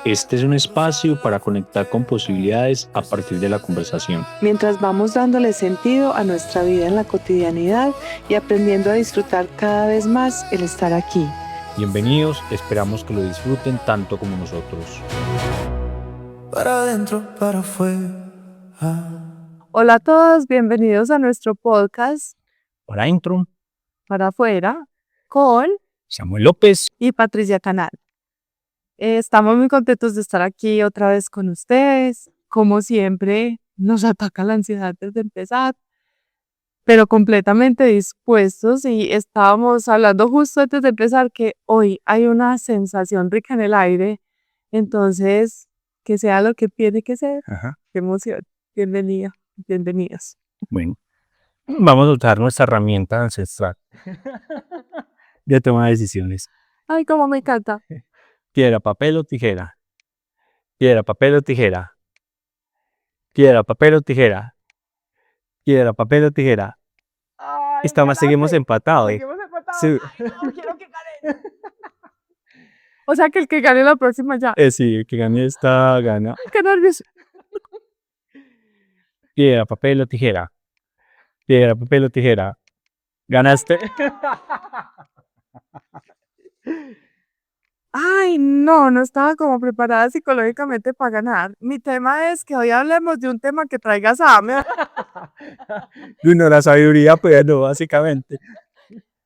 Este es un espacio para conectar con posibilidades a partir de la conversación. Mientras vamos dándole sentido a nuestra vida en la cotidianidad y aprendiendo a disfrutar cada vez más el estar aquí. Bienvenidos, esperamos que lo disfruten tanto como nosotros. Para adentro, para afuera. Hola a todos, bienvenidos a nuestro podcast Para intro, Para Afuera con Samuel López. y Patricia Canal. Estamos muy contentos de estar aquí otra vez con ustedes. Como siempre, nos ataca la ansiedad desde empezar, pero completamente dispuestos, y estábamos hablando justo antes de empezar que hoy hay una sensación rica en el aire, entonces que sea lo que tiene que ser. Qué emoción. Bienvenida, bienvenidos. Bueno, vamos a usar nuestra herramienta ancestral de toma de decisiones. Ay, cómo me encanta. Piedra, papel o tijera. Piedra, papel o tijera. Piedra, papel o tijera. Piedra, papel o tijera. Ay, Seguimos empatados. Seguimos empatados. Sí. Ay, no, quiero que gane. O sea que el que gane la próxima ya. Sí, el que gane esta gana. Ay, qué nervios. Piedra, papel o tijera. Piedra, papel o tijera. ¿Ganaste? Ay, no estaba como preparada psicológicamente para ganar. Mi tema es que hoy hablemos de un tema que traiga Sam. No, la sabiduría, pues no, básicamente.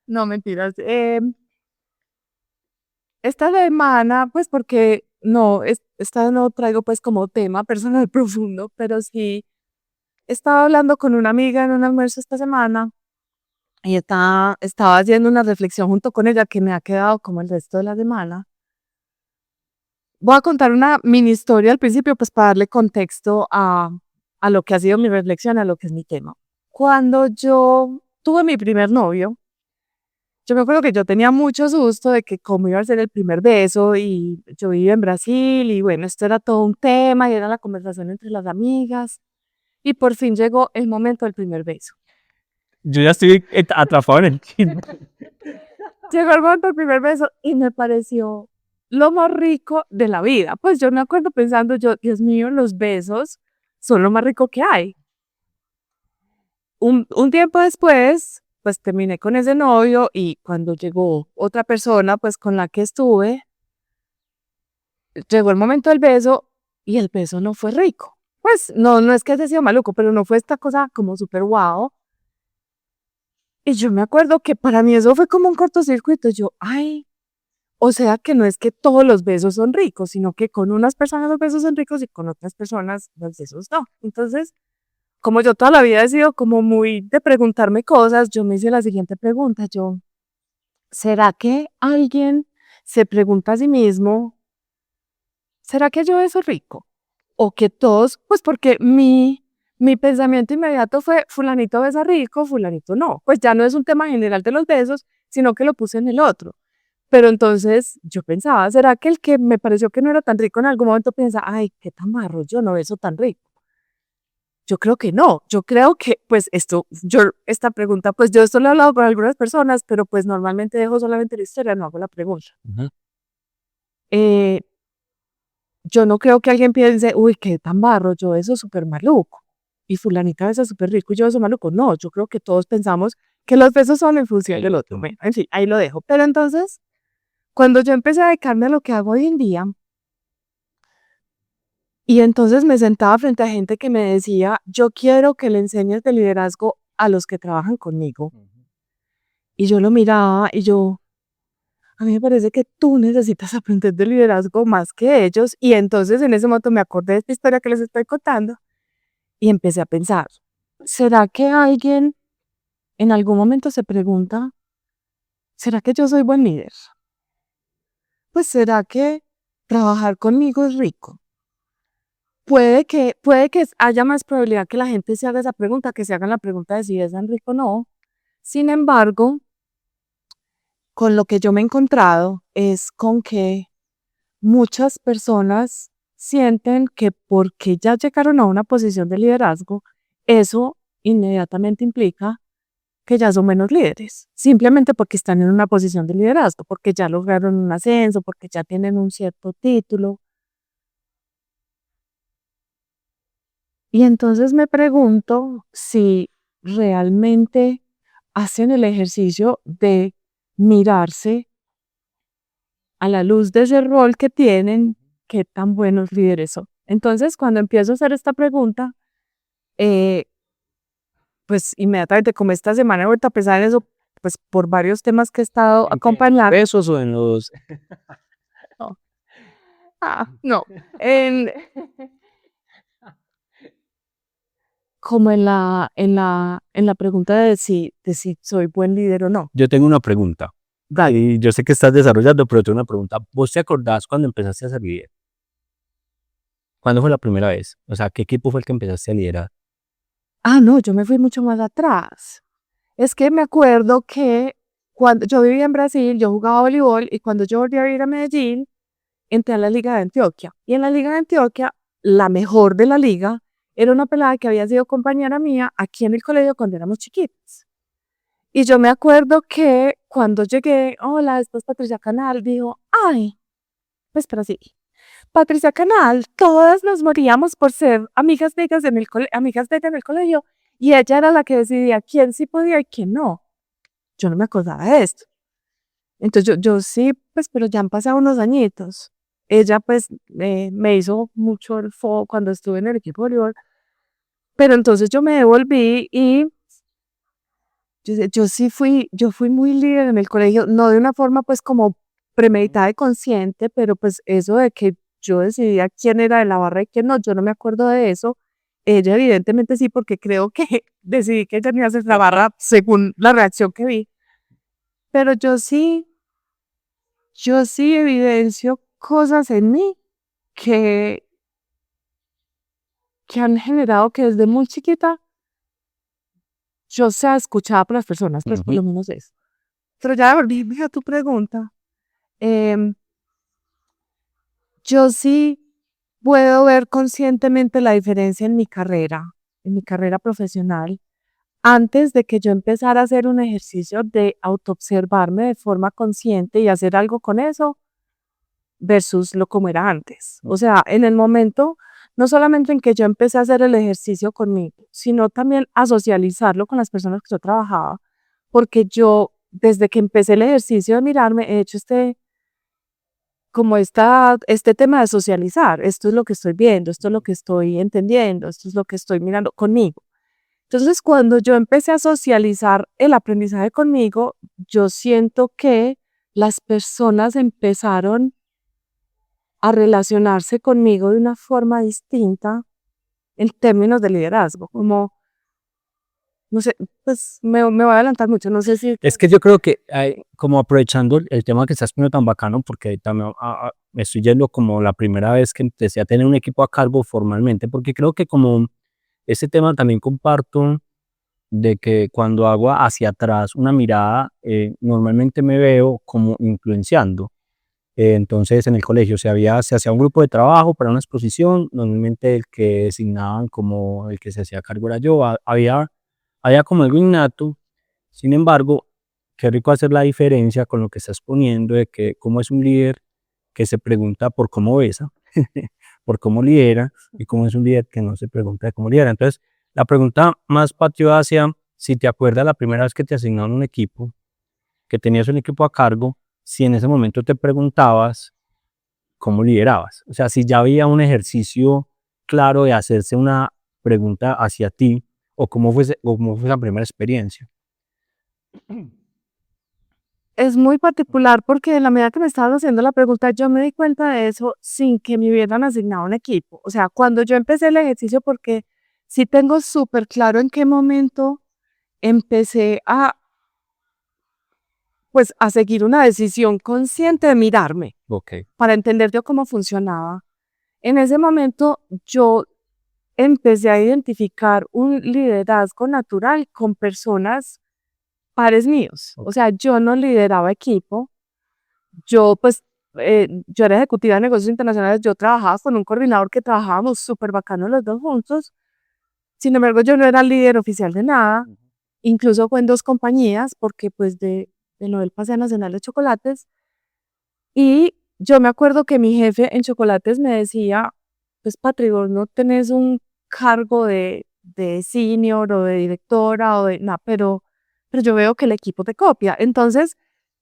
No, mentiras. Esta semana, pues porque esta no traigo pues como tema personal profundo, pero sí estaba hablando con una amiga en un almuerzo esta semana y estaba haciendo una reflexión junto con ella que me ha quedado como el resto de la semana. Voy a contar una mini historia al principio, pues para darle contexto a lo que ha sido mi reflexión, a lo que es mi tema. Cuando yo tuve mi primer novio, yo me acuerdo que yo tenía mucho susto de que cómo iba a ser el primer beso, y yo vivía en Brasil y bueno, esto era todo un tema y era la conversación entre las amigas, y por fin llegó el momento del primer beso. Yo ya estoy atrapado en el chisme. Llegó el momento del primer beso y me pareció lo más rico de la vida. Pues yo me acuerdo pensando yo, Dios mío, los besos son lo más rico que hay. Un tiempo después, pues terminé con ese novio, y cuando llegó otra persona, pues con la que estuve, llegó el momento del beso y el beso no fue rico. Pues no es que haya sido maluco, pero no fue esta cosa como súper guau. Y yo me acuerdo que para mí eso fue como un cortocircuito. Yo, ay, o sea que no es que todos los besos son ricos, sino que con unas personas los besos son ricos y con otras personas los besos no. Entonces, como yo toda la vida he sido como muy de preguntarme cosas, yo me hice la siguiente pregunta. Yo, ¿será que alguien se pregunta a sí mismo, ¿será que yo beso rico? O que todos, pues porque mi pensamiento inmediato fue, fulanito besa rico, fulanito no. Pues ya no es un tema general de los besos, sino que lo puse en el otro. Pero entonces yo pensaba, ¿será que el que me pareció que no era tan rico en algún momento piensa, ay, qué tan marro, yo no beso tan rico? Yo creo que no, yo creo que, pues esta pregunta, pues yo esto lo he hablado con algunas personas, pero pues normalmente dejo solamente la historia, no hago la pregunta. Eh, yo no creo que alguien piense, uy, qué tan barro, yo beso súper maluco, y fulanita besa súper rico y yo beso maluco. No, yo creo que todos pensamos que los besos son en función del otro. Bueno, en fin, ahí lo dejo. Pero entonces, cuando yo empecé a dedicarme a lo que hago hoy en día, y entonces me sentaba frente a gente que me decía, yo quiero que le enseñes de liderazgo a los que trabajan conmigo. Y yo lo miraba y yo, a mí me parece que tú necesitas aprender de liderazgo más que ellos. Y entonces en ese momento me acordé de esta historia que les estoy contando y empecé a pensar, ¿será que alguien en algún momento se pregunta, ¿será que yo soy buen líder? Pues ¿será que trabajar conmigo es rico? Puede que haya más probabilidad que la gente se haga esa pregunta, que se hagan la pregunta de si es tan rico o no. Sin embargo, con lo que yo me he encontrado es con que muchas personas sienten que porque ya llegaron a una posición de liderazgo, eso inmediatamente implica que ya son menos líderes, simplemente porque están en una posición de liderazgo, porque ya lograron un ascenso, porque ya tienen un cierto título. Y entonces me pregunto si realmente hacen el ejercicio de mirarse a la luz de ese rol que tienen, qué tan buenos líderes son. Entonces, cuando empiezo a hacer esta pregunta, eh, pues inmediatamente, como esta semana he vuelto a pensar en eso, pues por varios temas que he estado acompañando. ¿Pesos o en los...? No, no, en, como en la pregunta de si soy buen líder o no. Yo tengo una pregunta. Dale. Y yo sé que estás desarrollando, pero tengo una pregunta. ¿Vos te acordás cuando empezaste a ser líder? ¿Cuándo fue la primera vez? O sea, ¿qué equipo fue el que empezaste a liderar? No, yo me fui mucho más atrás. Es que me acuerdo que cuando yo vivía en Brasil, yo jugaba voleibol y cuando yo volví a vivir a Medellín, entré a la Liga de Antioquia. Y en la Liga de Antioquia, la mejor de la liga, era una pelada que había sido compañera mía aquí en el colegio cuando éramos chiquitos. Y yo me acuerdo que cuando llegué, hola, esta es Patricia Canal, dijo, ay, pues pero sí, Patricia Canal, todas nos moríamos por ser amigas de ellas amigas de ella en el colegio, y ella era la que decidía quién sí podía y quién no. Yo no me acordaba de esto. Entonces yo sí, pues, pero ya han pasado unos añitos. Ella, pues, me hizo mucho el fo cuando estuve en el equipo de voleibol, pero entonces yo me devolví y yo fui muy líder en el colegio, no de una forma, pues, como premeditada y consciente, pero, pues, eso de que yo decidía quién era de la barra y quién no, yo no me acuerdo de eso. Ella evidentemente sí, porque creo que decidí que ella me iba a hacer la barra según la reacción que vi. Pero yo sí evidencio cosas en mí que han generado que desde muy chiquita yo sea escuchada por las personas, pues, por Ujú. lo menos eso. Pero ya volviendo a tu pregunta, em, yo sí puedo ver conscientemente la diferencia en mi carrera profesional, antes de que yo empezara a hacer un ejercicio de autoobservarme de forma consciente y hacer algo con eso, versus lo como era antes. O sea, en el momento, no solamente en que yo empecé a hacer el ejercicio conmigo, sino también a socializarlo con las personas que yo trabajaba, porque yo, desde que empecé el ejercicio de mirarme, he hecho este tema de socializar. Esto es lo que estoy viendo, esto es lo que estoy entendiendo, esto es lo que estoy mirando conmigo. Entonces, cuando yo empecé a socializar el aprendizaje conmigo, yo siento que las personas empezaron a relacionarse conmigo de una forma distinta en términos de liderazgo, como, no sé, pues me voy a adelantar mucho, no sé si... Es que yo creo que como aprovechando el tema que estás poniendo tan bacano, porque también me estoy yendo como la primera vez que empecé a tener un equipo a cargo formalmente, porque creo que como ese tema también comparto de que cuando hago hacia atrás una mirada, normalmente me veo como influenciando. Entonces en el colegio se hacía un grupo de trabajo para una exposición, normalmente el que designaban como el que se hacía cargo era yo, había como algo innato. Sin embargo, qué rico hacer la diferencia con lo que estás poniendo de que cómo es un líder que se pregunta por cómo besa, por cómo lidera, y cómo es un líder que no se pregunta de cómo lidera. Entonces, la pregunta más patio hacia, si te acuerdas la primera vez que te asignaron un equipo, que tenías un equipo a cargo, si en ese momento te preguntabas cómo liderabas. O sea, si ya había un ejercicio claro de hacerse una pregunta hacia ti, o cómo fue esa primera experiencia. Es muy particular porque en la medida que me estabas haciendo la pregunta, yo me di cuenta de eso sin que me hubieran asignado un equipo. O sea, cuando yo empecé el ejercicio, porque sí tengo súper claro en qué momento empecé pues, a seguir una decisión consciente de mirarme Ok. para entender yo cómo funcionaba. En ese momento yo empecé a identificar un liderazgo natural con personas pares míos. O sea, yo no lideraba equipo. Yo, pues, yo era ejecutiva de negocios internacionales. Yo trabajaba con un coordinador que trabajábamos súper bacano los dos juntos. Sin embargo, yo no era líder oficial de nada. Incluso fue en dos compañías, porque pues de lo del Paseo Nacional de Chocolates. Y yo me acuerdo que mi jefe en Chocolates me decía, pues Patri, vos no tenés un cargo de senior o de directora o de nada, pero yo veo que el equipo te copia. Entonces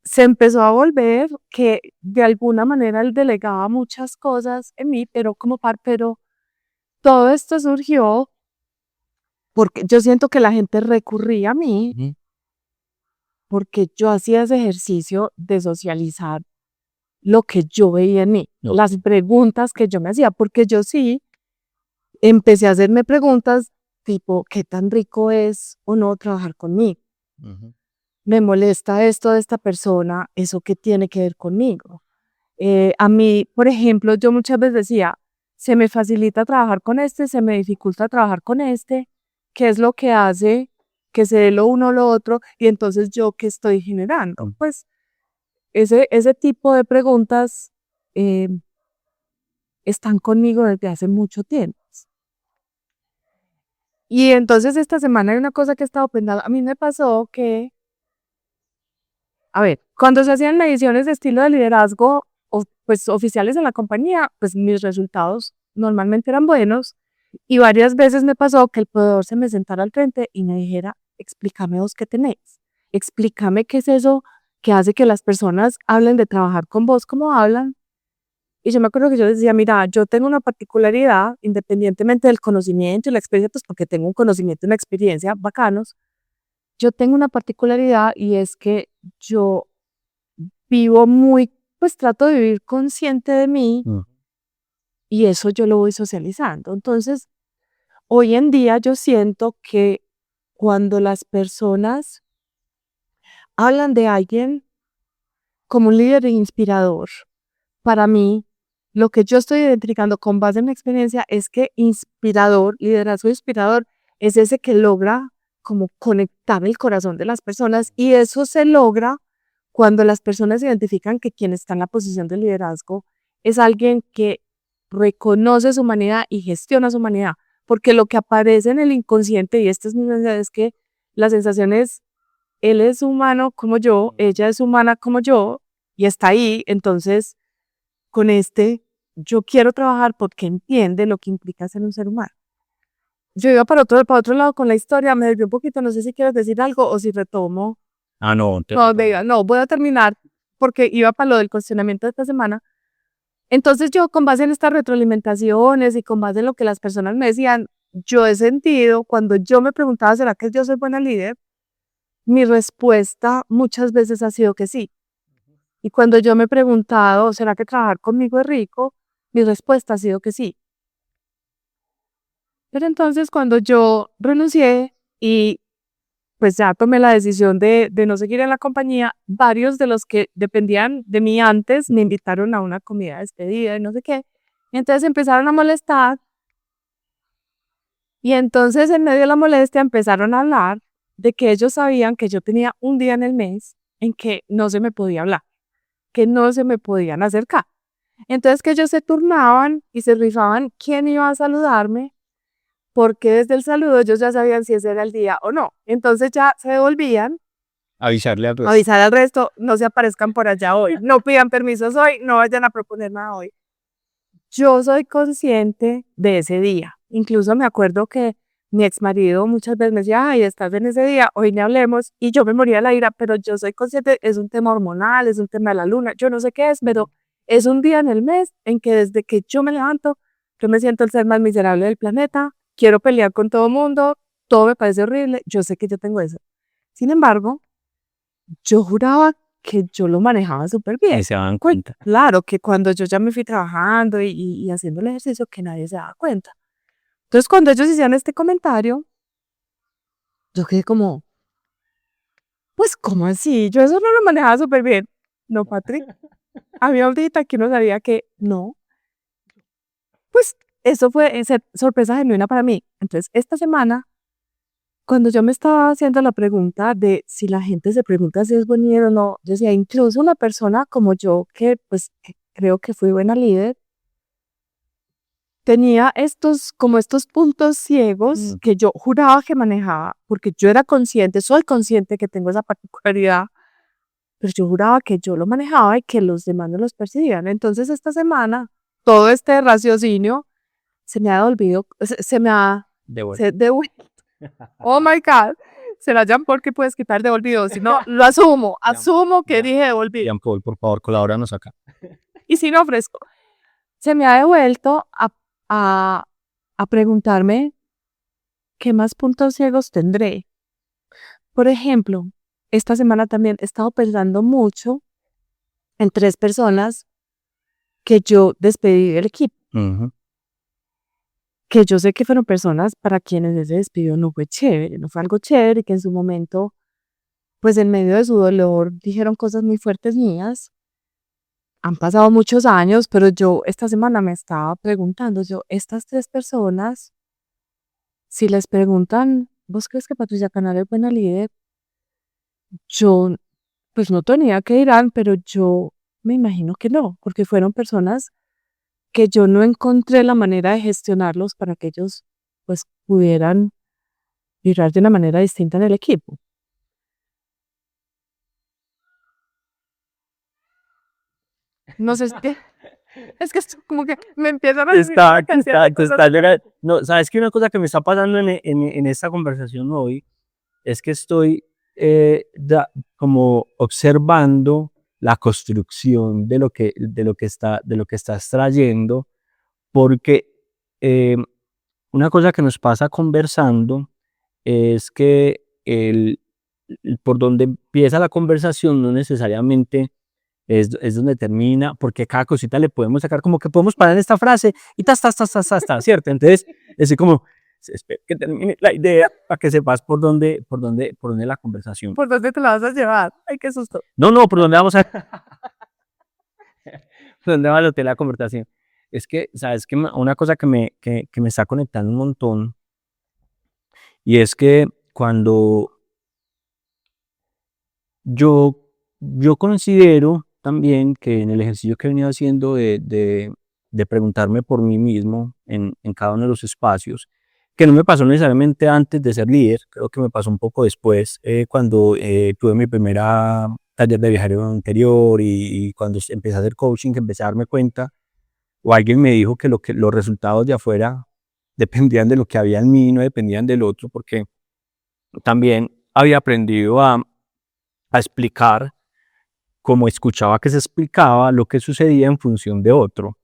se empezó a volver que de alguna manera él delegaba muchas cosas en mí, pero pero todo esto surgió porque yo siento que la gente recurría a mí Ujú. porque yo hacía ese ejercicio de socializar lo que yo veía en mí, No. las preguntas que yo me hacía, porque yo sí empecé a hacerme preguntas tipo, ¿qué tan rico es o no trabajar conmigo? Ujú. ¿Me molesta esto de esta persona? ¿Eso qué tiene que ver conmigo? A mí, por ejemplo, yo muchas veces decía, se me facilita trabajar con este, se me dificulta trabajar con este, ¿qué es lo que hace que se dé lo uno o lo otro? Y entonces yo, ¿qué estoy generando? Mm. Pues ese tipo de preguntas eh, están conmigo desde hace mucho tiempo. Y entonces esta semana hay una cosa que he estado pensando. A mí me pasó que, a ver, cuando se hacían mediciones de estilo de liderazgo, pues oficiales en la compañía, pues mis resultados normalmente eran buenos. Y varias veces me pasó que el proveedor se me sentara al frente y me dijera, explícame vos qué tenéis. Explícame qué es eso que hace que las personas hablen de trabajar con vos como hablan. Y yo me acuerdo que yo decía, mira, yo tengo una particularidad, independientemente del conocimiento y la experiencia, pues porque tengo un conocimiento y una experiencia bacanos, yo tengo una particularidad y es que yo vivo muy, pues trato de vivir consciente de mí Mm. y eso yo lo voy socializando. Entonces, hoy en día yo siento que cuando las personas hablan de alguien como un líder inspirador, para mí, lo que yo estoy identificando con base en mi experiencia es que inspirador, liderazgo inspirador, es ese que logra como conectar el corazón de las personas y eso se logra cuando las personas identifican que quien está en la posición de liderazgo es alguien que reconoce su humanidad y gestiona su humanidad, porque lo que aparece en el inconsciente, y esta es mi sensación, es que la sensación es, él es humano como yo, ella es humana como yo, y está ahí, entonces con yo quiero trabajar porque entiende lo que implica ser un ser humano. Yo iba para otro lado con la historia, me desvió un poquito, no sé si quieres decir algo o si retomo. Ah, no, No, diga, no, voy a terminar porque iba para lo del cuestionamiento de esta semana. Entonces yo con base en estas retroalimentaciones y con base en lo que las personas me decían, yo he sentido, cuando yo me preguntaba, ¿será que yo soy buena líder? Mi respuesta muchas veces ha sido que sí. Y cuando yo me he preguntado, ¿será que trabajar conmigo es rico? Mi respuesta ha sido que sí. Pero entonces cuando yo renuncié y pues ya tomé la decisión de no seguir en la compañía, varios de los que dependían de mí antes me invitaron a una comida de despedida y no sé qué. Y entonces empezaron a molestar y entonces en medio de la molestia empezaron a hablar de que ellos sabían que yo tenía un día en el mes en que no se me podía hablar, que no se me podían acercar. Entonces que ellos se turnaban y se rifaban quién iba a saludarme porque desde el saludo ellos ya sabían si ese era el día o no. Entonces ya se devolvían, avisarle al resto. avisar al resto, no se aparezcan por allá hoy, no pidan permisos hoy, no vayan a proponer nada hoy. Yo soy consciente de ese día. Incluso me acuerdo que mi ex marido muchas veces me decía, ay, estás en ese día, hoy ni hablemos, y yo me moría de la ira, pero yo soy consciente, es un tema hormonal, es un tema de la luna, yo no sé qué es, pero es un día en el mes en que desde que yo me levanto, yo me siento el ser más miserable del planeta, quiero pelear con todo el mundo, todo me parece horrible, yo sé que yo tengo eso. Sin embargo, yo juraba que yo lo manejaba súper bien. Y se dan cuenta. Claro, que cuando yo ya me fui trabajando y haciendo el ejercicio, que nadie se daba cuenta. Entonces, cuando ellos hicieron este comentario, yo quedé como, pues, ¿cómo así? Yo eso no lo manejaba súper bien. No, Patrick, había ahorita que uno sabía que no. Pues, eso fue sorpresa genuina para mí. Entonces, esta semana, cuando yo me estaba haciendo la pregunta de si la gente se pregunta si es buen líder o no, yo decía, incluso una persona como yo, que pues que creo que fui buena líder, tenía como estos puntos ciegos que yo juraba que manejaba, porque yo era consciente, soy consciente que tengo esa particularidad, pero yo juraba que yo lo manejaba y que los demás no los percibían. Entonces esta semana, todo este raciocinio se me ha devolvido, se me ha De vuelta. devuelto. Oh my God. Será Jean Paul que puedes quitar devolvido. Si no, lo asumo que ya. dije devolvido. Jean Paul, por favor, colabóranos acá. Y si no ofrezco, se me ha devuelto a preguntarme qué más puntos ciegos tendré. Por ejemplo, esta semana también he estado pensando mucho en 3 personas que yo despedí del equipo, Ujú. que yo sé que fueron personas para quienes ese despido no fue chévere, no fue algo chévere, que en su momento, pues en medio de su dolor, dijeron cosas muy fuertes mías. Han pasado muchos años, pero yo esta semana me estaba preguntando, estas 3 personas, si les preguntan, ¿vos crees que Patricia Canal es buena líder? Yo, pues no tenía que dirán, pero yo me imagino que no, porque fueron personas que yo no encontré la manera de gestionarlos para que ellos, pues, pudieran vibrar de una manera distinta en el equipo. No sé, es que esto como que me empiezan a decir No, sabes que una cosa que me está pasando en esta conversación hoy es que estoy como observando la construcción de lo que estás trayendo, porque eh, una cosa que nos pasa conversando es que por donde empieza la conversación no necesariamente es donde termina, porque cada cosita le podemos sacar, como que podemos parar en esta frase y ¿cierto? Entonces, es como, espero que termine la idea para que sepas por dónde la conversación. ¿Por dónde te la vas a llevar? Ay, qué susto. No, por dónde vamos a, por dónde va a la conversación. Es que, sabes que una cosa que me está conectando un montón, y es que cuando yo considero también que en el ejercicio que he venido haciendo de preguntarme por mí mismo en cada uno de los espacios, que no me pasó necesariamente antes de ser líder, creo que me pasó un poco después, cuando tuve mi primera taller de viajero interior y cuando empecé a hacer coaching, que empecé a darme cuenta, o alguien me dijo que los resultados de afuera dependían de lo que había en mí, no dependían del otro, porque también había aprendido a explicar, como escuchaba que se explicaba, lo que sucedía en función de otro,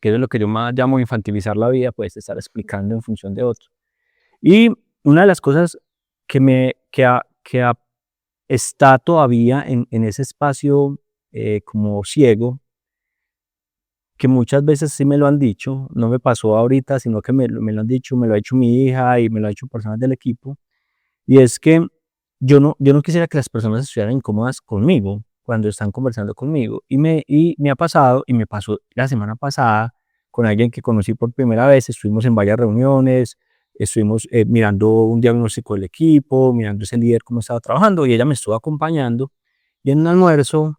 que es lo que yo más llamo infantilizar la vida, pues estar explicando en función de otro. Y una de las cosas que está todavía en ese espacio como ciego, que muchas veces sí me lo han dicho, no me pasó ahorita, sino que me lo han dicho, me lo ha dicho mi hija y me lo ha dicho personas del equipo, y es que yo no quisiera que las personas estuvieran incómodas conmigo cuando están conversando conmigo. Y me ha pasado, y me pasó la semana pasada con alguien que conocí por primera vez. Estuvimos en varias reuniones, estuvimos mirando un diagnóstico del equipo, mirando ese líder cómo estaba trabajando, y ella me estuvo acompañando. Y en un almuerzo,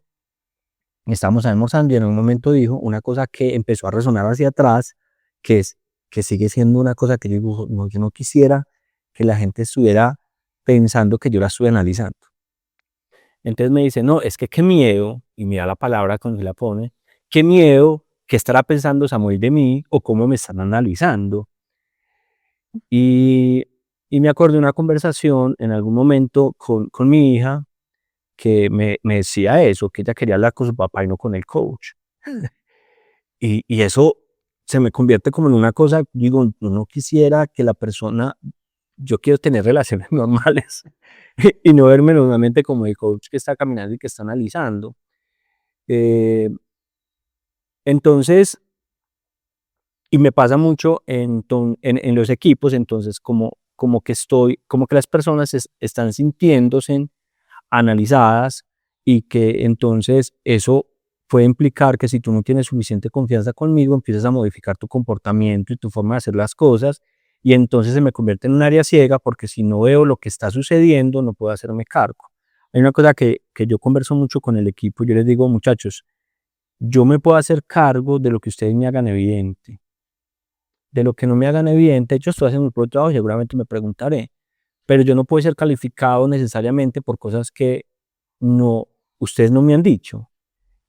estábamos almorzando y en un momento dijo una cosa que empezó a resonar hacia atrás, que es que sigue siendo una cosa que yo digo, no, yo no quisiera que la gente estuviera pensando que yo la estoy analizando. Entonces me dice, no, es que qué miedo, y mira la palabra cuando se la pone, qué miedo, qué estará pensando Samuel de mí o cómo me están analizando. Y, y me acordé de una conversación en algún momento con mi hija que me decía eso, que ella quería hablar con su papá y no con el coach. Y eso se me convierte como en una cosa, digo, yo no quisiera que la persona, yo quiero tener relaciones normales y no verme normalmente como el coach que está caminando y que está analizando. Eh, entonces, y me pasa mucho en los equipos, entonces como que las personas están sintiéndose analizadas, y que entonces eso puede implicar que si tú no tienes suficiente confianza conmigo, empiezas a modificar tu comportamiento y tu forma de hacer las cosas, y entonces se me convierte en un área ciega, porque si no veo lo que está sucediendo, no puedo hacerme cargo. Hay una cosa que yo converso mucho con el equipo, yo les digo, muchachos, yo me puedo hacer cargo de lo que ustedes me hagan evidente. De lo que no me hagan evidente, yo estoy haciendo mi propio trabajo y seguramente me preguntaré, pero yo no puedo ser calificado necesariamente por cosas que no, ustedes no me han dicho.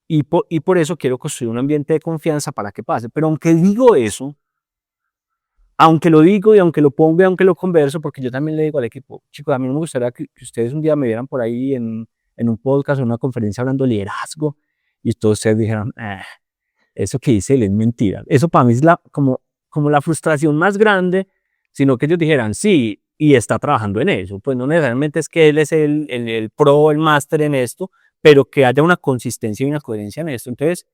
Y por eso quiero construir un ambiente de confianza para que pase. Pero aunque digo eso, aunque lo digo y aunque lo pongo y aunque lo converso, porque yo también le digo al equipo, chicos, a mí no me gustaría que ustedes un día me vieran por ahí en un podcast o en una conferencia hablando de liderazgo y todos ustedes dijeran, eso que dice él es mentira. Eso para mí es como la frustración más grande, sino que ellos dijeran, sí, y está trabajando en eso. Pues no necesariamente es que él es el pro, el máster en esto, pero que haya una consistencia y una coherencia en esto. Entonces,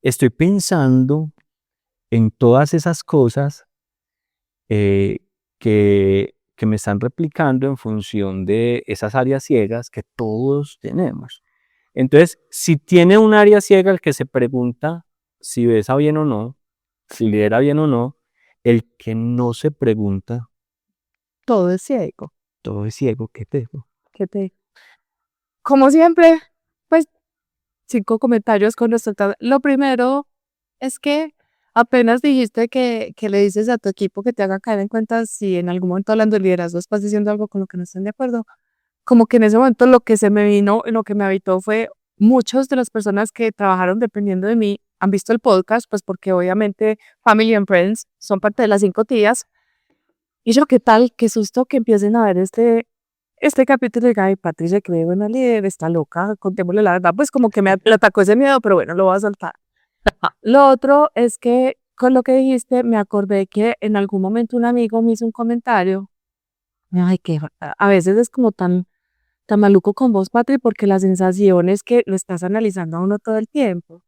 estoy pensando en todas esas cosas que me están replicando en función de esas áreas ciegas que todos tenemos. Entonces, si tiene un área ciega el que se pregunta si besa bien o no, si lidera bien o no, el que no se pregunta, Todo es ciego. todo es ciego, ¿qué tengo? ¿Qué te? Como siempre, pues 5 comentarios con respecto a... Lo primero es que apenas dijiste que le dices a tu equipo que te haga caer en cuenta si en algún momento hablando de liderazgo estás diciendo algo con lo que no están de acuerdo. Como que en ese momento lo que se me vino, lo que me habitó fue muchas de las personas que trabajaron dependiendo de mí han visto el podcast, pues porque obviamente Family and Friends son parte de las 5 tías. Y yo, ¿qué tal? Qué susto que empiecen a ver este capítulo de Gaby Patricia, que buena líder, está loca, contémosle la verdad, pues como que me atacó ese miedo, pero bueno, lo voy a soltar. Lo otro es que con lo que dijiste me acordé que en algún momento un amigo me hizo un comentario. Ay, que a veces es como tan maluco con vos, Patri, porque la sensación es que lo estás analizando a uno todo el tiempo.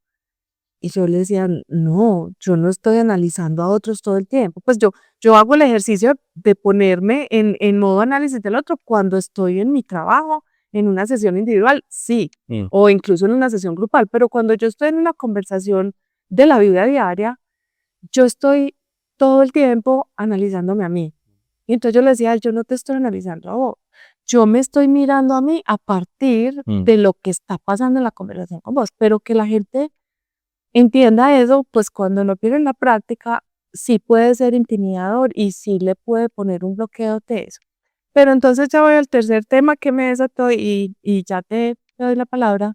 Y yo le decía, no, yo no estoy analizando a otros todo el tiempo. Pues yo hago el ejercicio de ponerme en modo análisis del otro cuando estoy en mi trabajo, en una sesión individual, sí, o incluso en una sesión grupal, pero cuando yo estoy en una conversación de la vida diaria, yo estoy todo el tiempo analizándome a mí. Y entonces yo le decía, yo no te estoy analizando a vos, yo me estoy mirando a mí a partir de lo que está pasando en la conversación con vos, pero que la gente entienda eso, pues cuando no tiene en la práctica, sí puede ser intimidador y sí le puede poner un bloqueo de eso. Pero entonces ya voy al tercer tema que me desató y ya te doy la palabra.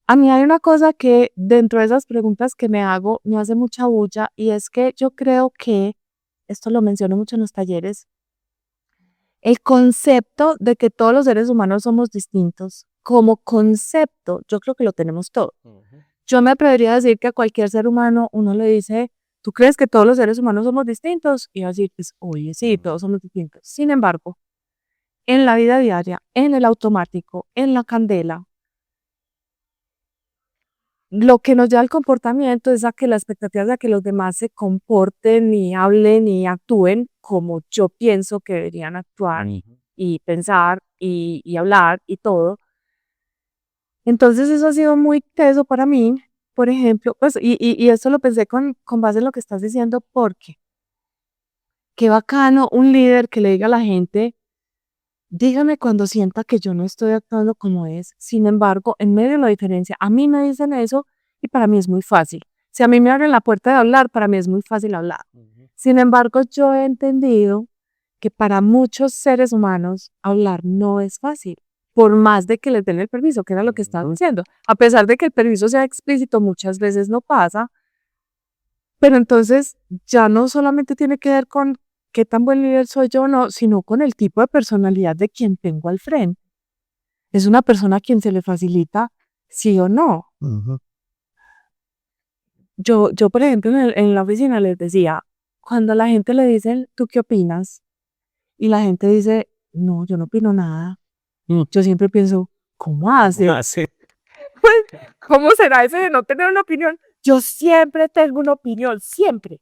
A mí hay una cosa que dentro de esas preguntas que me hago me hace mucha bulla y es que yo creo que, esto lo menciono mucho en los talleres, el concepto de que todos los seres humanos somos distintos, como concepto, yo creo que lo tenemos todo. Yo me atrevería a decir que a cualquier ser humano uno le dice, ¿tú crees que todos los seres humanos somos distintos? Y va a decir, pues, oye, sí, todos somos distintos. Sin embargo, en la vida diaria, en el automático, en la candela, lo que nos lleva al comportamiento es a que la expectativa de que los demás se comporten y hablen y actúen como yo pienso que deberían actuar y pensar y hablar y todo. Entonces eso ha sido muy teso para mí, por ejemplo, pues, y esto lo pensé con base en lo que estás diciendo, porque qué bacano un líder que le diga a la gente, dígame cuando sienta que yo no estoy actuando como es. Sin embargo, en medio de la diferencia, a mí me dicen eso y para mí es muy fácil. Si a mí me abren la puerta de hablar, para mí es muy fácil hablar. Sin embargo, yo he entendido que para muchos seres humanos hablar no es fácil, por más de que les den el permiso, que era lo que estaba diciendo. A pesar de que el permiso sea explícito, muchas veces no pasa. Pero entonces ya no solamente tiene que ver con qué tan buen líder soy yo o no, sino con el tipo de personalidad de quien tengo al frente. Es una persona a quien se le facilita sí o no. Yo, por ejemplo, en la oficina les decía, cuando a la gente le dicen, ¿tú qué opinas? Y la gente dice, no, yo no opino nada. Yo siempre pienso, ¿cómo hace? Pues, ¿cómo será ese de no tener una opinión? Yo siempre tengo una opinión, siempre.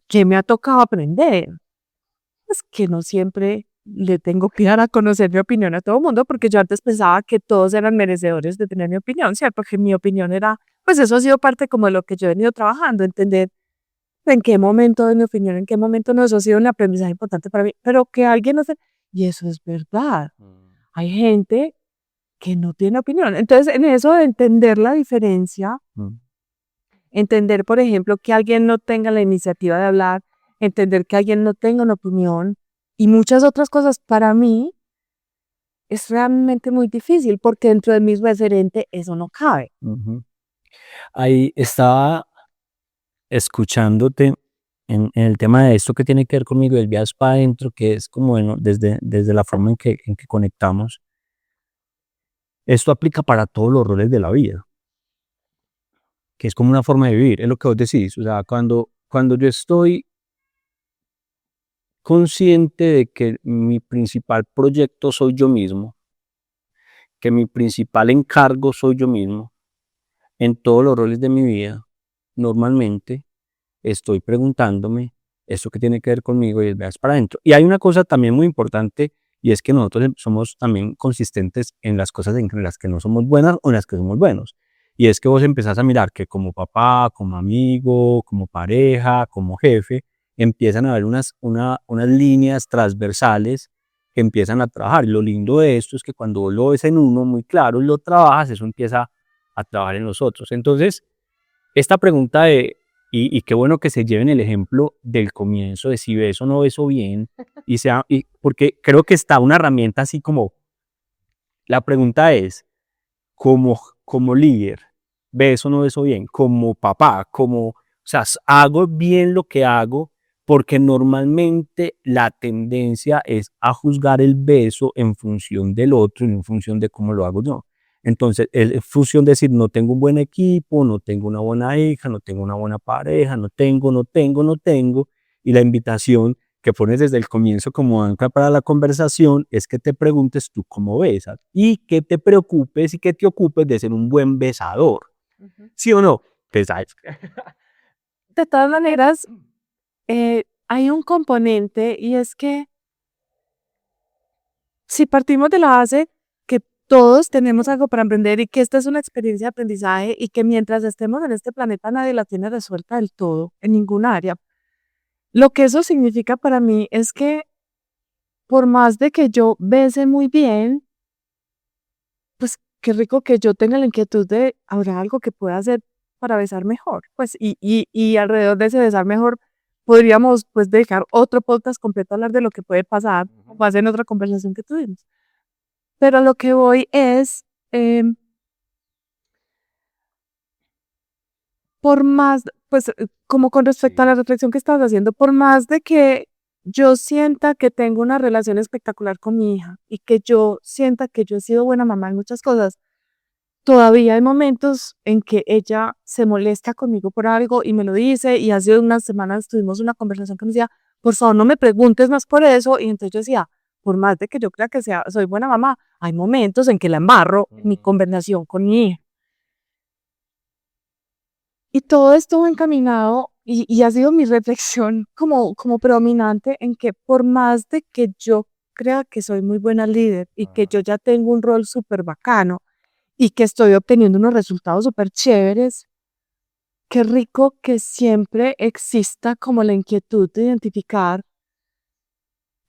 ¿Qué me ha tocado aprender? Pues que no siempre le tengo que dar a conocer mi opinión a todo el mundo, porque yo antes pensaba que todos eran merecedores de tener mi opinión, ¿cierto? Que mi opinión era, pues eso ha sido parte como de lo que yo he venido trabajando, entender en qué momento de mi opinión, en qué momento no, eso ha sido un aprendizaje importante para mí, pero que alguien no se... Y eso es verdad. Hay gente que no tiene opinión. Entonces, en eso de entender la diferencia, entender, por ejemplo, que alguien no tenga la iniciativa de hablar, entender que alguien no tenga una opinión y muchas otras cosas, para mí es realmente muy difícil porque dentro de mi referente eso no cabe. Ahí estaba escuchándote en el tema de esto que tiene que ver conmigo, del viaje para adentro, que es como, bueno, desde la forma en que conectamos, esto aplica para todos los roles de la vida, que es como una forma de vivir, es lo que vos decís, o sea, cuando yo estoy consciente de que mi principal proyecto soy yo mismo, que mi principal encargo soy yo mismo, en todos los roles de mi vida, normalmente estoy preguntándome esto que tiene que ver conmigo y es veas para adentro. Y hay una cosa también muy importante y es que nosotros somos también consistentes en las cosas en las que no somos buenas o en las que somos buenos. Y es que vos empezás a mirar que como papá, como amigo, como pareja, como jefe, empiezan a haber unas líneas transversales que empiezan a trabajar. Y lo lindo de esto es que cuando vos lo ves en uno muy claro y lo trabajas, eso empieza a trabajar en los otros. Entonces, esta pregunta y qué bueno que se lleven el ejemplo del comienzo de si beso o no beso bien, porque creo que está una herramienta así como, la pregunta es, como líder, beso o no beso bien, como papá, o sea, hago bien lo que hago, porque normalmente la tendencia es a juzgar el beso en función del otro y en función de cómo lo hago yo. Entonces, es función de decir, no tengo un buen equipo, no tengo una buena hija, no tengo una buena pareja, no tengo, y la invitación que pones desde el comienzo como ancla para la conversación es que te preguntes tú cómo besas y que te preocupes y que te ocupes de ser un buen besador. ¿Sí o no? Besáis. De todas maneras, hay un componente y es que si partimos de la base que todos tenemos algo para aprender y que esta es una experiencia de aprendizaje y que mientras estemos en este planeta nadie la tiene resuelta del todo, en ningún área. Lo que eso significa para mí es que por más de que yo bese muy bien, pues qué rico que yo tenga la inquietud de, ¿habrá algo que pueda hacer para besar mejor? Pues y alrededor de ese besar mejor podríamos pues dejar otro podcast completo a hablar de lo que puede pasar, como hace en otra conversación que tuvimos. Pero a lo que voy es, por más, pues como con respecto a la reflexión que estabas haciendo, por más de que yo sienta que tengo una relación espectacular con mi hija y que yo sienta que yo he sido buena mamá en muchas cosas, todavía hay momentos en que ella se molesta conmigo por algo y me lo dice, y hace unas semanas tuvimos una conversación que me decía, por favor no me preguntes más por eso, y entonces yo decía, por más de que yo crea que soy buena mamá, hay momentos en que la embarro en mi conversación con mi hija. Y todo estuvo encaminado y ha sido mi reflexión como predominante en que por más de que yo crea que soy muy buena líder y que yo ya tengo un rol súper bacano y que estoy obteniendo unos resultados súper chéveres, qué rico que siempre exista como la inquietud de identificar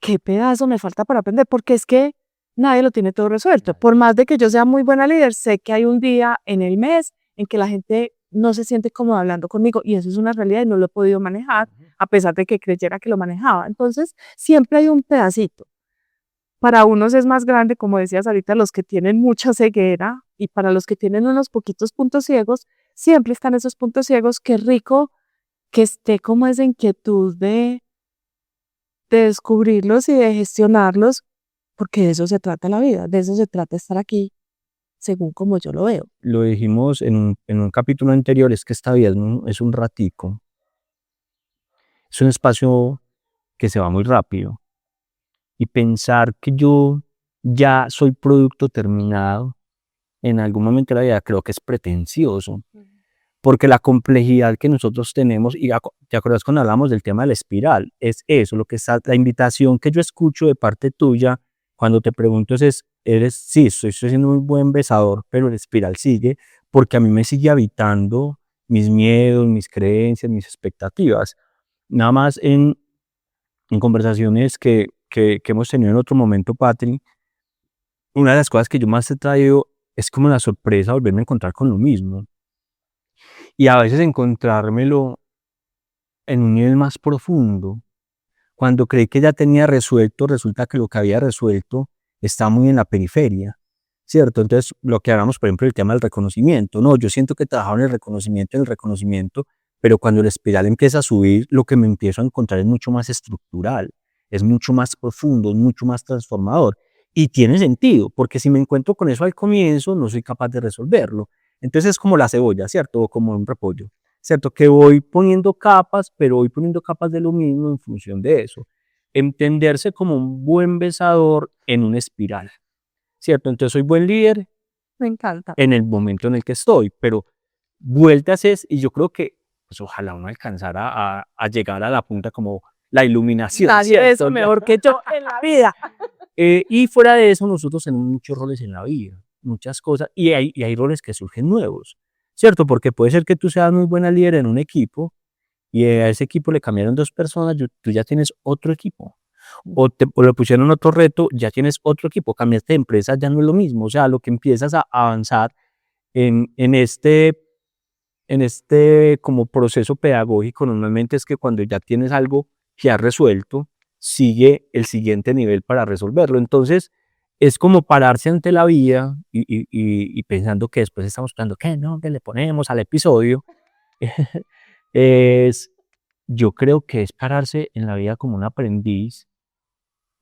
qué pedazo me falta para aprender, porque es que nadie lo tiene todo resuelto. Por más de que yo sea muy buena líder, sé que hay un día en el mes en que la gente no se siente cómoda hablando conmigo y eso es una realidad y no lo he podido manejar a pesar de que creyera que lo manejaba. Entonces, siempre hay un pedacito. Para unos es más grande, como decías ahorita, los que tienen mucha ceguera y para los que tienen unos poquitos puntos ciegos, siempre están esos puntos ciegos. Qué rico que esté como esa inquietud de descubrirlos y de gestionarlos, porque de eso se trata la vida, de eso se trata estar aquí, según como yo lo veo. Lo dijimos en un capítulo anterior, es que esta vida es un ratico, es un espacio que se va muy rápido. Y pensar que yo ya soy producto terminado en algún momento de la vida creo que es pretencioso, porque la complejidad que nosotros tenemos, y te acuerdas cuando hablamos del tema de la espiral, es eso, lo que está, la invitación que yo escucho de parte tuya cuando te pregunto sí, estoy siendo muy buen besador, pero la espiral sigue, porque a mí me sigue habitando mis miedos, mis creencias, mis expectativas. Nada más en conversaciones que hemos tenido en otro momento, Patri, una de las cosas que yo más he traído es como la sorpresa de volverme a encontrar con lo mismo. Y a veces encontrármelo en un nivel más profundo. Cuando creí que ya tenía resuelto, resulta que lo que había resuelto está muy en la periferia, ¿cierto? Entonces, lo que hablamos, por ejemplo, el tema del reconocimiento. No, yo siento que he trabajado en el reconocimiento, pero cuando la espiral empieza a subir, lo que me empiezo a encontrar es mucho más estructural, es mucho más profundo, es mucho más transformador. Y tiene sentido, porque si me encuentro con eso al comienzo, no soy capaz de resolverlo. Entonces es como la cebolla, ¿cierto? O como un repollo, ¿cierto? Que voy poniendo capas, pero voy poniendo capas de lo mismo en función de eso. Entenderse como un buen besador en una espiral, ¿cierto? Entonces soy buen líder Me encanta. en el momento en el que estoy, pero vueltas es, y yo creo que pues ojalá uno alcanzara a llegar a la punta como la iluminación, Nadie es ¿cierto? mejor que yo en la vida. Y fuera de eso, nosotros tenemos muchos roles en la vida, muchas cosas, y hay roles que surgen nuevos, ¿cierto? Porque puede ser que tú seas muy buena líder en un equipo y a ese equipo le cambiaron 2 personas, tú ya tienes otro equipo. O le pusieron otro reto, ya tienes otro equipo. Cambiaste de empresa, ya no es lo mismo. O sea, lo que empiezas a avanzar en este como proceso pedagógico normalmente es que cuando ya tienes algo que has resuelto, sigue el siguiente nivel para resolverlo. Entonces, es como pararse ante la vida y pensando que después estamos pensando, ¿qué nombre le ponemos al episodio? es, yo creo que es pararse en la vida como un aprendiz,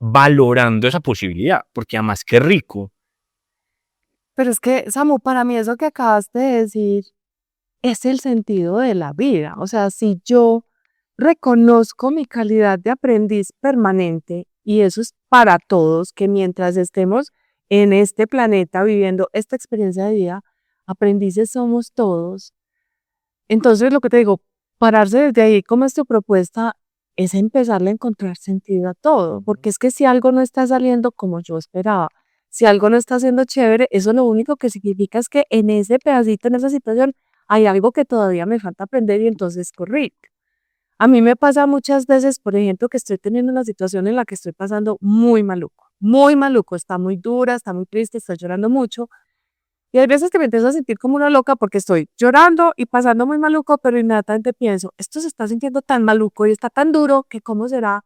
valorando esa posibilidad, porque además qué rico. Pero es que, Samu, para mí eso que acabas de decir es el sentido de la vida. O sea, si yo reconozco mi calidad de aprendiz permanente, y eso es para todos, que mientras estemos en este planeta viviendo esta experiencia de vida, aprendices somos todos. Entonces, lo que te digo, pararse desde ahí, como es tu propuesta, es empezarle a encontrar sentido a todo, porque es que si algo no está saliendo como yo esperaba, si algo no está siendo chévere, eso lo único que significa es que en ese pedacito, en esa situación, hay algo que todavía me falta aprender y entonces corregir. A mí me pasa muchas veces, por ejemplo, que estoy teniendo una situación en la que estoy pasando muy maluco, está muy dura, está muy triste, estoy llorando mucho. Y hay veces que me empiezo a sentir como una loca porque estoy llorando y pasando muy maluco, pero inmediatamente pienso, esto se está sintiendo tan maluco y está tan duro que cómo será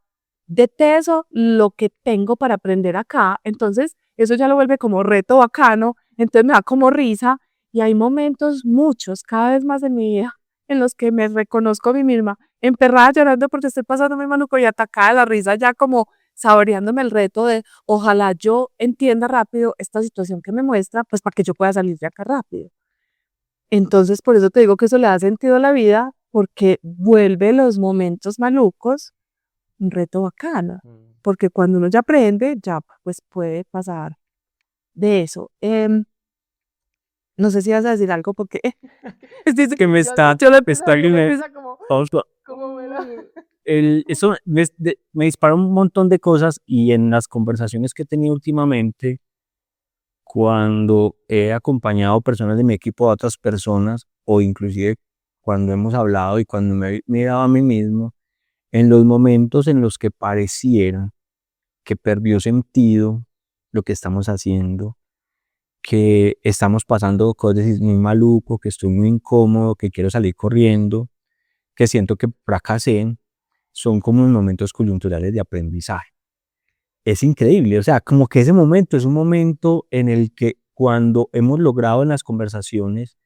de teso lo que tengo para aprender acá. Entonces, eso ya lo vuelve como reto bacano, entonces me da como risa y hay momentos, muchos, cada vez más en mi vida, en los que me reconozco a mí misma, emperrada llorando porque estoy pasando muy maluco y atacada de la risa ya como saboreándome el reto de ojalá yo entienda rápido esta situación que me muestra, pues para que yo pueda salir de acá rápido. Entonces, por eso te digo que eso le da sentido a la vida, porque vuelve los momentos malucos un reto bacano, porque cuando uno ya aprende, ya pues puede pasar de eso. No sé si vas a decir algo porque Que me está, yo lo me está empieza como, vamos, como me la- eso me dispara un montón de cosas y en las conversaciones que he tenido últimamente, cuando he acompañado personas de mi equipo a otras personas o inclusive cuando hemos hablado y cuando me he mirado a mí mismo, en los momentos en los que pareciera que perdió sentido lo que estamos haciendo, que estamos pasando cosas muy maluco, que estoy muy incómodo, que quiero salir corriendo, que siento que fracasé, son como unos momentos coyunturales de aprendizaje. Es increíble, o sea, como que ese momento es un momento en el que cuando hemos logrado en las conversaciones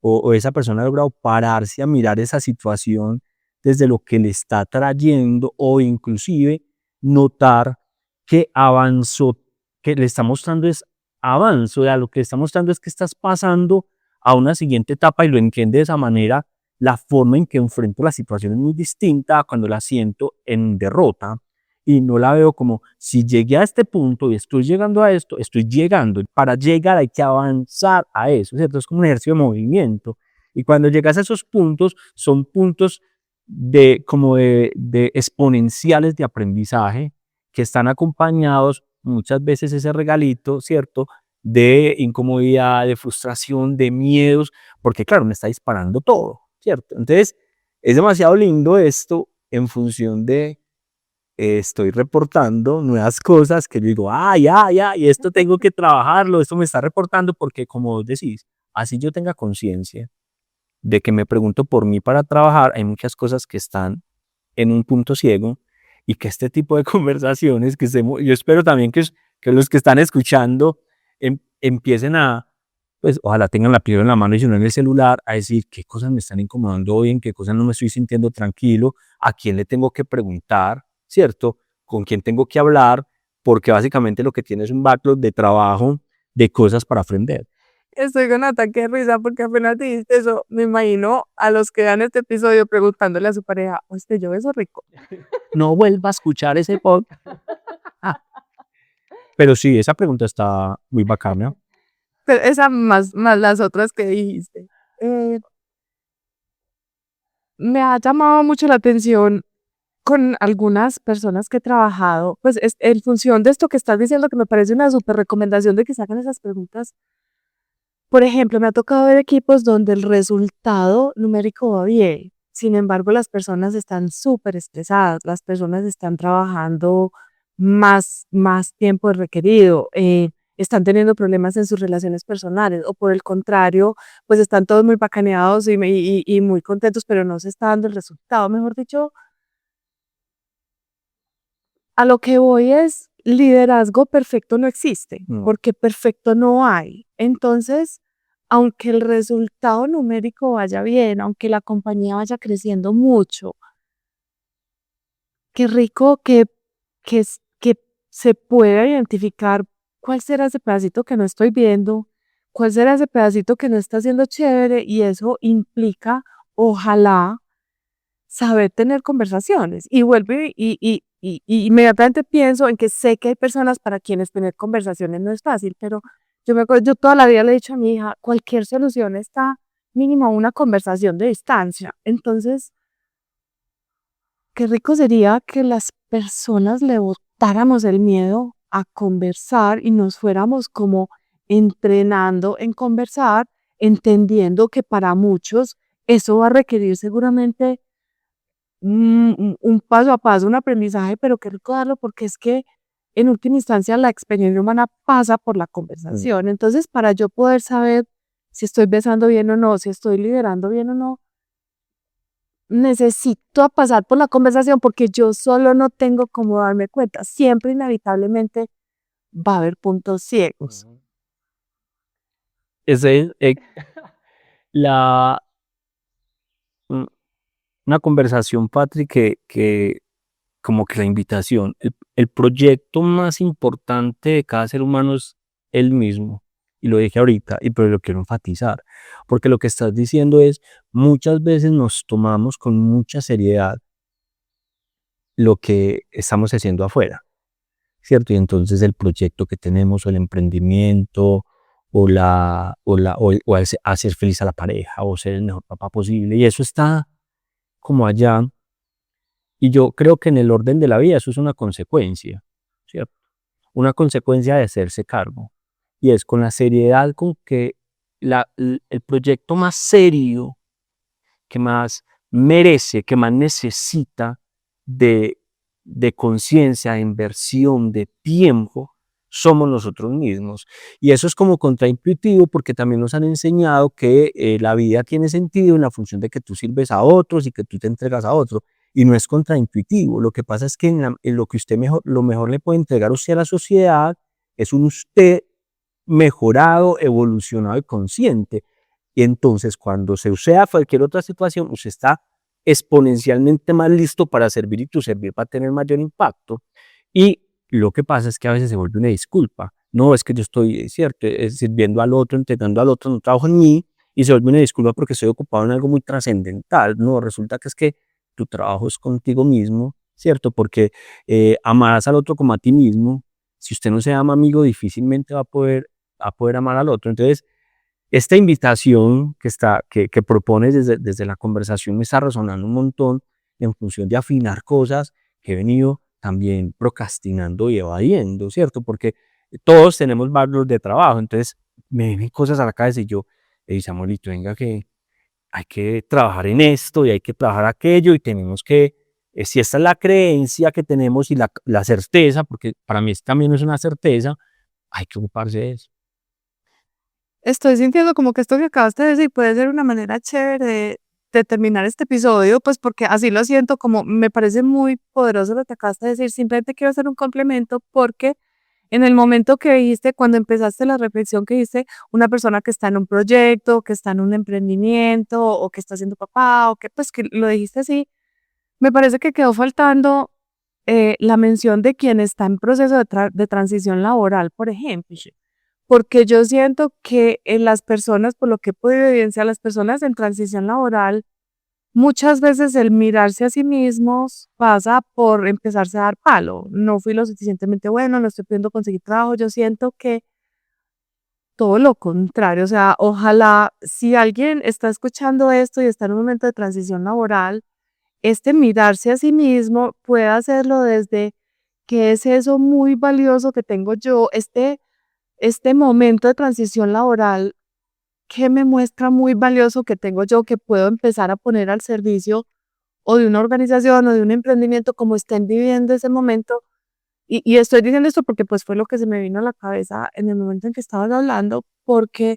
o esa persona ha logrado pararse a mirar esa situación desde lo que le está trayendo o inclusive notar que avanzó, que le está mostrando es avance, o sea, lo que le está mostrando es que estás pasando a una siguiente etapa y lo entiende de esa manera, la forma en que enfrento la situación es muy distinta a cuando la siento en derrota y no la veo como si llegué a este punto y estoy llegando a esto, estoy llegando. Para llegar hay que avanzar a eso, ¿cierto? Es como un ejercicio de movimiento. Y cuando llegas a esos puntos, son puntos como de exponenciales de aprendizaje que están acompañados muchas veces ese regalito, ¿cierto? De incomodidad, de frustración, de miedos, porque claro, me está disparando todo, ¿cierto? Entonces, es demasiado lindo esto en función de estoy reportando nuevas cosas que yo digo, y esto tengo que trabajarlo, esto me está reportando porque como vos decís, así yo tenga conciencia de que me pregunto por mí para trabajar, hay muchas cosas que están en un punto ciego y que este tipo de conversaciones yo espero también que los que están escuchando empiecen a pues ojalá tengan la píldora en la mano y si no en el celular, a decir qué cosas me están incomodando hoy, en qué cosas no me estoy sintiendo tranquilo, a quién le tengo que preguntar, ¿cierto? Con quién tengo que hablar, porque básicamente lo que tiene es un backlog de trabajo, de cosas para aprender. Estoy con ataque de risa porque apenas dijiste eso, me imagino a los que dan este episodio preguntándole a su pareja, ¿usted yo beso rico? No vuelva a escuchar ese podcast. Pero sí, esa pregunta está muy bacana. Pero esa más las otras que dijiste. Me ha llamado mucho la atención con algunas personas que he trabajado, pues en función de esto que estás diciendo, que me parece una súper recomendación de que sacan esas preguntas. Por ejemplo, me ha tocado ver equipos donde el resultado numérico va bien. Sin embargo, las personas están súper estresadas, las personas están trabajando más tiempo del requerido, están teniendo problemas en sus relaciones personales, o por el contrario, pues están todos muy bacaneados y muy contentos, pero no se está dando el resultado. Mejor dicho, a lo que voy es, liderazgo perfecto no existe, No. porque perfecto no hay. Entonces, aunque el resultado numérico vaya bien, aunque la compañía vaya creciendo mucho, qué rico que se pueda identificar cuál será ese pedacito que no estoy viendo, cuál será ese pedacito que no está siendo chévere, y eso implica, ojalá, saber tener conversaciones. Y vuelvo y inmediatamente pienso en que sé que hay personas para quienes tener conversaciones no es fácil, pero yo me acuerdo, yo toda la vida le he dicho a mi hija, cualquier solución está mínimo a una conversación de distancia. Entonces, qué rico sería que las personas le botáramos el miedo a conversar y nos fuéramos como entrenando en conversar, entendiendo que para muchos eso va a requerir seguramente un paso a paso, un aprendizaje, pero qué rico darlo porque es que en última instancia la experiencia humana pasa por la conversación. Entonces, para yo poder saber si estoy besando bien o no, si estoy liderando bien o no, necesito pasar por la conversación porque yo solo no tengo cómo darme cuenta. Siempre inevitablemente va a haber puntos ciegos. Ese es la, mm, una conversación, Patrick, que como que la invitación, el proyecto más importante de cada ser humano es él mismo. Y lo dije ahorita, pero lo quiero enfatizar, porque lo que estás diciendo es, muchas veces nos tomamos con mucha seriedad lo que estamos haciendo afuera, ¿cierto? Y entonces el proyecto que tenemos, o el emprendimiento, o hacer feliz a la pareja, o ser el mejor papá posible, y eso está como allá. Y yo creo que en el orden de la vida eso es una consecuencia, ¿cierto? Una consecuencia de hacerse cargo. Y es con la seriedad con que el proyecto más serio, que más merece, que más necesita de, de conciencia, de inversión, de tiempo, somos nosotros mismos. Y eso es como contraintuitivo porque también nos han enseñado que la vida tiene sentido en la función de que tú sirves a otros y que tú te entregas a otros. Y no es contraintuitivo. Lo que pasa es que en lo que usted lo mejor le puede entregar a usted a la sociedad es un usted mejorado, evolucionado y consciente. Y entonces cuando se usea cualquier otra situación, usted está exponencialmente más listo para servir y tu servir va a tener mayor impacto. Y lo que pasa es que a veces se vuelve una disculpa. No, es que yo estoy, cierto, sirviendo al otro, entregando al otro, no trabajo en mí, y se vuelve una disculpa porque estoy ocupado en algo muy trascendental. No, resulta que es que tu trabajo es contigo mismo, ¿cierto? Porque amarás al otro como a ti mismo. Si usted no se ama amigo, difícilmente va a poder amar al otro. Entonces, esta invitación que propones desde la conversación me está resonando un montón en función de afinar cosas que he venido también procrastinando y evadiendo, ¿cierto? Porque todos tenemos backlogs de trabajo, entonces me vienen cosas a la cabeza y yo, Samuelito, venga que hay que trabajar en esto y hay que trabajar aquello y tenemos que, si esta es la creencia que tenemos y la certeza, porque para mí también es una certeza, hay que ocuparse de eso. Estoy sintiendo como que esto que acabaste de decir puede ser una manera chévere de terminar este episodio, pues porque así lo siento, como me parece muy poderoso lo que acabaste de decir. Simplemente quiero hacer un complemento porque En el momento que dijiste, cuando empezaste la reflexión que dijiste, una persona que está en un proyecto, que está en un emprendimiento, o que está siendo papá, o que pues que lo dijiste así, me parece que quedó faltando la mención de quien está en proceso de transición laboral, por ejemplo. Porque yo siento que en las personas, por lo que he podido evidenciar, las personas en transición laboral, muchas veces el mirarse a sí mismos pasa por empezarse a dar palo. No fui lo suficientemente bueno, no estoy pudiendo conseguir trabajo. Yo siento que todo lo contrario, o sea, ojalá si alguien está escuchando esto y está en un momento de transición laboral, este mirarse a sí mismo pueda hacerlo desde qué es eso muy valioso que tengo yo, este momento de transición laboral que me muestra muy valioso que tengo yo, que puedo empezar a poner al servicio o de una organización o de un emprendimiento como estén viviendo ese momento. Y estoy diciendo esto porque pues fue lo que se me vino a la cabeza en el momento en que estabas hablando, porque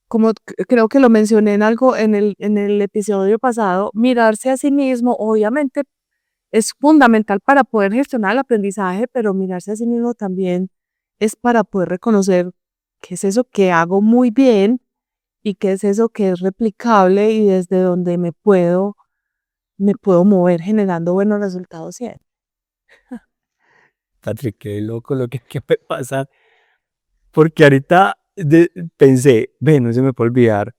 como creo que lo mencioné en algo en el episodio pasado, mirarse a sí mismo obviamente es fundamental para poder gestionar el aprendizaje, pero mirarse a sí mismo también es para poder reconocer qué es eso que hago muy bien y qué es eso que es replicable y desde donde me puedo mover generando buenos resultados siempre. Patrick, qué loco lo que me pasa. Porque ahorita pensé, ve, no se me puede olvidar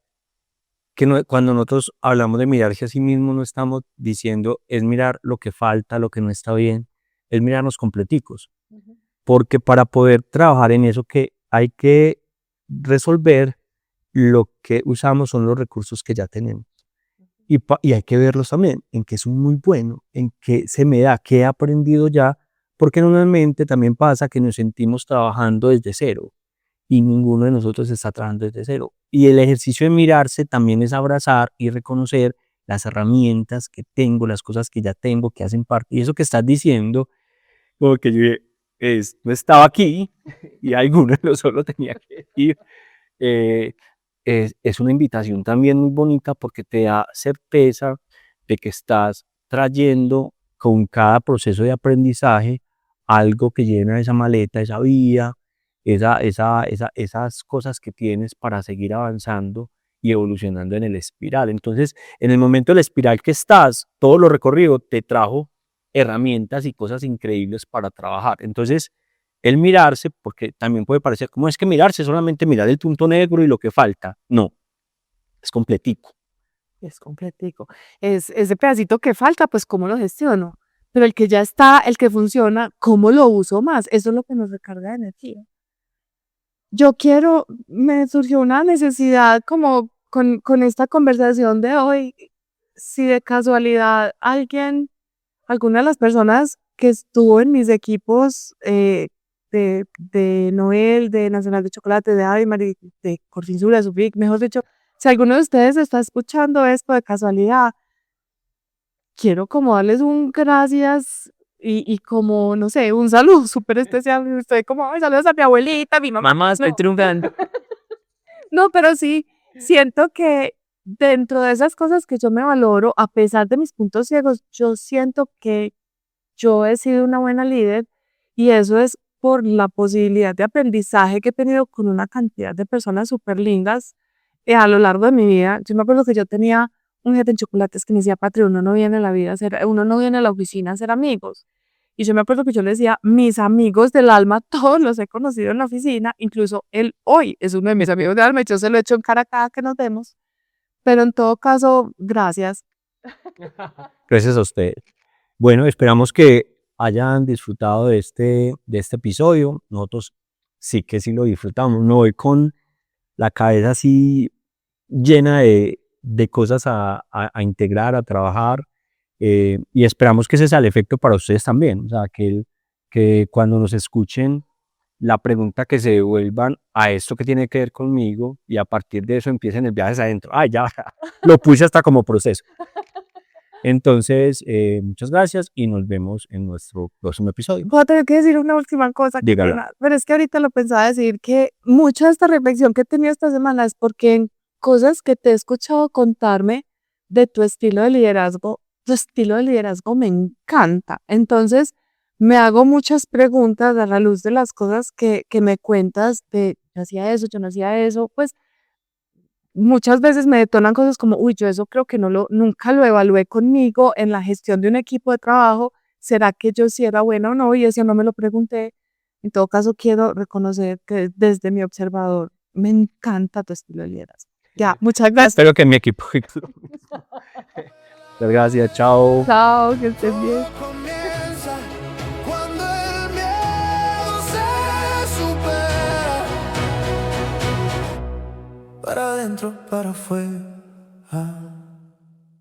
que cuando nosotros hablamos de mirarse a sí mismo, no estamos diciendo es mirar lo que falta, lo que no está bien, es mirarnos completicos. Porque para poder trabajar en eso que hay que resolver, lo que usamos son los recursos que ya tenemos. Y hay que verlos también, en que son muy buenos, en que se me da, que he aprendido ya, porque normalmente también pasa que nos sentimos trabajando desde cero y ninguno de nosotros está trabajando desde cero. Y el ejercicio de mirarse también es abrazar y reconocer las herramientas que tengo, las cosas que ya tengo, que hacen parte. Y eso que estás diciendo, como que yo no estaba aquí y alguno de los solo tenía que decir. eh, es una invitación también muy bonita porque te da certeza de que estás trayendo con cada proceso de aprendizaje algo que llena esa maleta, esa vía, esas cosas que tienes para seguir avanzando y evolucionando en el espiral. Entonces, en el momento del espiral que estás, todo lo recorrido te trajo herramientas y cosas increíbles para trabajar. Entonces, el mirarse, porque también puede parecer, ¿cómo es que mirarse? Solamente mirar el punto negro y lo que falta. No, es completico. Es completico. Es ese pedacito que falta, pues cómo lo gestiono. Pero el que ya está, el que funciona, ¿cómo lo uso más? Eso es lo que nos recarga de energía. Me surgió una necesidad como con esta conversación de hoy, si de casualidad alguna de las personas que estuvo en mis equipos de Noel, de Nacional de Chocolate, de Avimar, de Corfinsura, de Subic, mejor dicho, si alguno de ustedes está escuchando esto de casualidad, quiero como darles un gracias y como, no sé, un saludo súper especial. Estoy como, "Ay, saludos a mi abuelita, a mi mamá". Mamá, estoy No, triunfando. no, pero sí, siento que dentro de esas cosas que yo me valoro, a pesar de mis puntos ciegos, yo siento que yo he sido una buena líder y eso es por la posibilidad de aprendizaje que he tenido con una cantidad de personas súper lindas a lo largo de mi vida. Yo me acuerdo que yo tenía un jefe en chocolates que me decía, Patri, uno no viene a la vida uno no viene a la oficina a ser amigos. Y yo me acuerdo que yo le decía, mis amigos del alma, todos los he conocido en la oficina, incluso él hoy es uno de mis amigos del alma, y yo se lo echo en cara cada que nos vemos. Pero en todo caso, gracias. Gracias a usted. Bueno, esperamos que hayan disfrutado de este episodio. Nosotros sí que sí lo disfrutamos. Me voy con la cabeza así llena de cosas a integrar, a trabajar. Y esperamos que ese sea el efecto para ustedes también. O sea, que cuando nos escuchen, la pregunta que se devuelvan a esto que tiene que ver conmigo y a partir de eso empiecen el viaje hacia adentro. Ah, ya, lo puse hasta como proceso. Entonces, muchas gracias y nos vemos en nuestro próximo episodio. Voy a tener que decir una última cosa, qué Dígala. pena, pero es que ahorita lo pensaba decir que mucha de esta reflexión que he tenido esta semana es porque en cosas que te he escuchado contarme de tu estilo de liderazgo me encanta. Entonces, me hago muchas preguntas a la luz de las cosas que me cuentas de yo hacía eso, yo no hacía eso, pues muchas veces me detonan cosas como, uy, yo eso creo que nunca lo evalué conmigo en la gestión de un equipo de trabajo. ¿Será que yo sí era buena o no? Y eso no me lo pregunté. En todo caso, quiero reconocer que desde mi observador me encanta tu estilo de liderazgo. Ya, muchas gracias. Espero que en mi equipo. Muchas gracias, chao. Chao, que estés bien. Todo comienza cuando el miedo se supera. Para adentro, para afuera.